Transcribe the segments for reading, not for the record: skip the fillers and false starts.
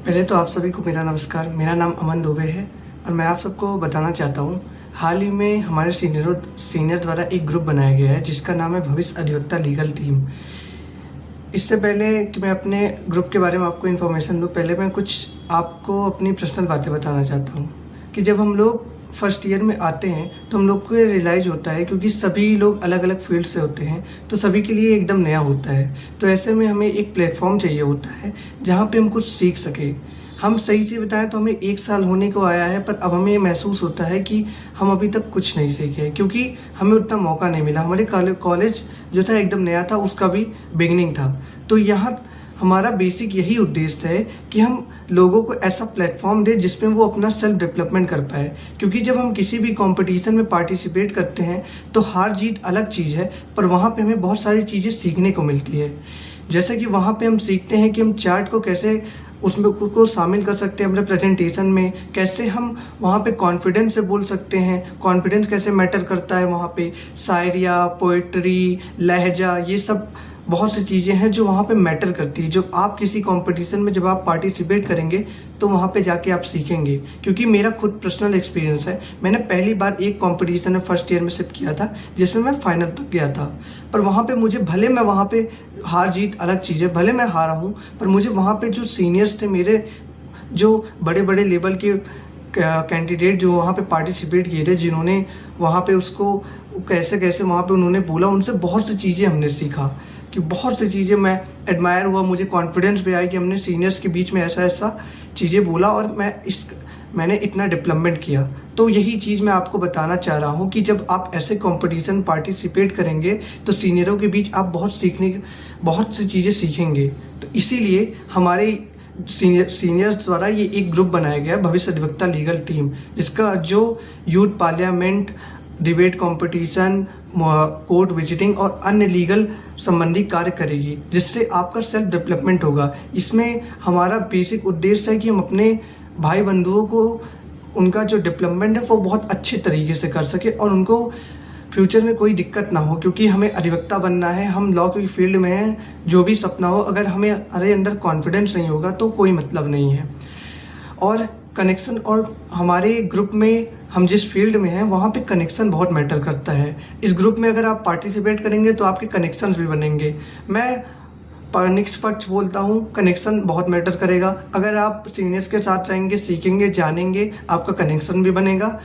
पहले तो आप सभी को मेरा नमस्कार। मेरा नाम अमन दुबे है और मैं आप सबको बताना चाहता हूँ, हाल ही में हमारे सीनियर द्वारा एक ग्रुप बनाया गया है जिसका नाम है भविष्य अधिवक्ता लीगल टीम। इससे पहले कि मैं अपने ग्रुप के बारे में आपको इन्फॉर्मेशन दूँ, पहले मैं कुछ आपको अपनी पर्सनल बातें बताना चाहता हूँ कि जब हम लोग फर्स्ट ईयर में आते हैं तो हम लोग को ये रियलाइज़ होता है, क्योंकि सभी लोग अलग अलग फील्ड से होते हैं तो सभी के लिए एकदम नया होता है। तो ऐसे में हमें एक प्लेटफॉर्म चाहिए होता है जहाँ पे हम कुछ सीख सकें। हम सही से बताएं तो हमें 1 साल होने को आया है, पर अब हमें ये महसूस होता है कि हम अभी तक कुछ नहीं सीखे, क्योंकि हमें उतना मौका नहीं मिला। हमारे कॉलेज जो था एकदम नया था, उसका भी बिगनिंग था। तो यहाँ हमारा बेसिक यही उद्देश्य है कि हम लोगों को ऐसा प्लेटफॉर्म दें जिसमें वो अपना सेल्फ डेवलपमेंट कर पाए, क्योंकि जब हम किसी भी कंपटीशन में पार्टिसिपेट करते हैं तो हार जीत अलग चीज़ है, पर वहाँ पे हमें बहुत सारी चीज़ें सीखने को मिलती है। जैसे कि वहाँ पे हम सीखते हैं कि हम चार्ट को कैसे उसमें खुद को शामिल कर सकते हैं अपने प्रेजेंटेशन में, कैसे हम वहाँ पे कॉन्फिडेंस से बोल सकते हैं, कॉन्फिडेंस कैसे मैटर करता है वहाँ पे, शायरिया, पोइट्री, लहजा, ये सब बहुत सी चीज़ें हैं जो वहाँ पे मैटर करती है, जो आप किसी कंपटीशन में जब आप पार्टिसिपेट करेंगे तो वहाँ पे जाके आप सीखेंगे। क्योंकि मेरा खुद पर्सनल एक्सपीरियंस है, मैंने पहली बार एक कंपटीशन में फर्स्ट ईयर में शिफ्ट किया था जिसमें मैं फाइनल तक गया था। पर वहाँ पे मुझे, भले मैं वहाँ पे हार जीत अलग चीज़ है, भले मैं हारा हूँ, पर मुझे वहाँ पे जो सीनियर्स थे मेरे, जो बड़े बड़े लेवल के कैंडिडेट जो वहाँ पे पार्टिसिपेट किए थे, जिन्होंने वहाँ पे उसको कैसे कैसे वहाँ पे उन्होंने बोला, उनसे बहुत सी चीज़ें हमने सीखा कि बहुत सी चीज़ें मैं एडमायर हुआ, मुझे कॉन्फिडेंस भी आया कि हमने सीनियर्स के बीच में ऐसा ऐसा चीज़ें बोला और मैंने इतना डेवलपमेंट किया। तो यही चीज़ मैं आपको बताना चाह रहा हूँ कि जब आप ऐसे कंपटीशन पार्टिसिपेट करेंगे तो सीनियरों के बीच आप बहुत सी चीज़ें सीखेंगे। तो इसीलिए हमारे सीनियर्स द्वारा ये एक ग्रुप बनाया गया है, भविष्य अधिवक्ता लीगल टीम, जिसका जो youth parliament, debate competition, court visiting और अन्य लीगल संबंधी कार्य करेगी, जिससे आपका सेल्फ डेवलपमेंट होगा। इसमें हमारा बेसिक उद्देश्य है कि हम अपने भाई बंधुओं को उनका जो डेवलपमेंट है वो बहुत अच्छे तरीके से कर सके और उनको फ्यूचर में कोई दिक्कत ना हो, क्योंकि हमें अधिवक्ता बनना है, हम लॉ की फील्ड में हैं। जो भी सपना हो, अगर हमारे अंदर कॉन्फिडेंस नहीं होगा तो कोई मतलब नहीं है। और कनेक्शन, और हमारे ग्रुप में हम जिस फील्ड में हैं वहाँ पे कनेक्शन बहुत मैटर करता है। इस ग्रुप में अगर आप पार्टिसिपेट करेंगे तो आपके कनेक्शंस भी बनेंगे। मैं निष्पक्ष बोलता हूँ, कनेक्शन बहुत मैटर करेगा। अगर आप सीनियर्स के साथ रहेंगे, सीखेंगे, जानेंगे, आपका कनेक्शन भी बनेगा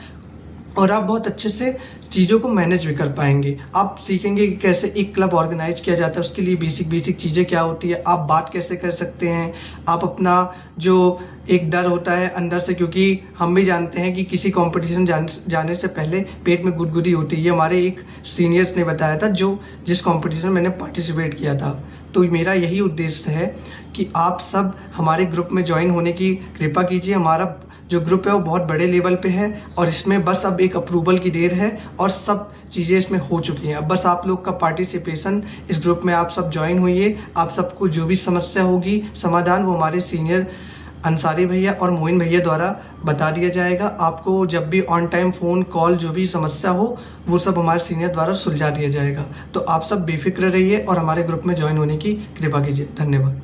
और आप बहुत अच्छे से चीज़ों को मैनेज भी कर पाएंगे। आप सीखेंगे कि कैसे एक क्लब ऑर्गेनाइज किया जाता है, उसके लिए बेसिक चीज़ें क्या होती है, आप बात कैसे कर सकते हैं, आप अपना जो एक डर होता है अंदर से, क्योंकि हम भी जानते हैं कि किसी कंपटीशन जाने से पहले पेट में गुदगुदी होती है। ये हमारे एक सीनियर्स ने बताया था जिस कंपटीशन में मैंने पार्टिसिपेट किया था। तो मेरा यही उद्देश्य है कि आप सब हमारे ग्रुप में ज्वाइन होने की कृपा कीजिए। हमारा जो ग्रुप है वो बहुत बड़े लेवल पे है और इसमें बस अब एक अप्रूवल की देर है और सब चीज़ें इसमें हो चुकी हैं। अब बस आप लोग का पार्टिसिपेशन, इस ग्रुप में आप सब ज्वाइन होइए। आप सबको जो भी समस्या होगी, समाधान, वो हमारे सीनियर अंसारी भैया और मोइन भैया द्वारा बता दिया जाएगा। आपको जब भी ऑन टाइम फ़ोन कॉल जो भी समस्या हो वो सब हमारे सीनियर द्वारा सुलझा दिया जाएगा। तो आप सब बेफिक्र रहिए और हमारे ग्रुप में ज्वाइन होने की कृपा कीजिए। धन्यवाद।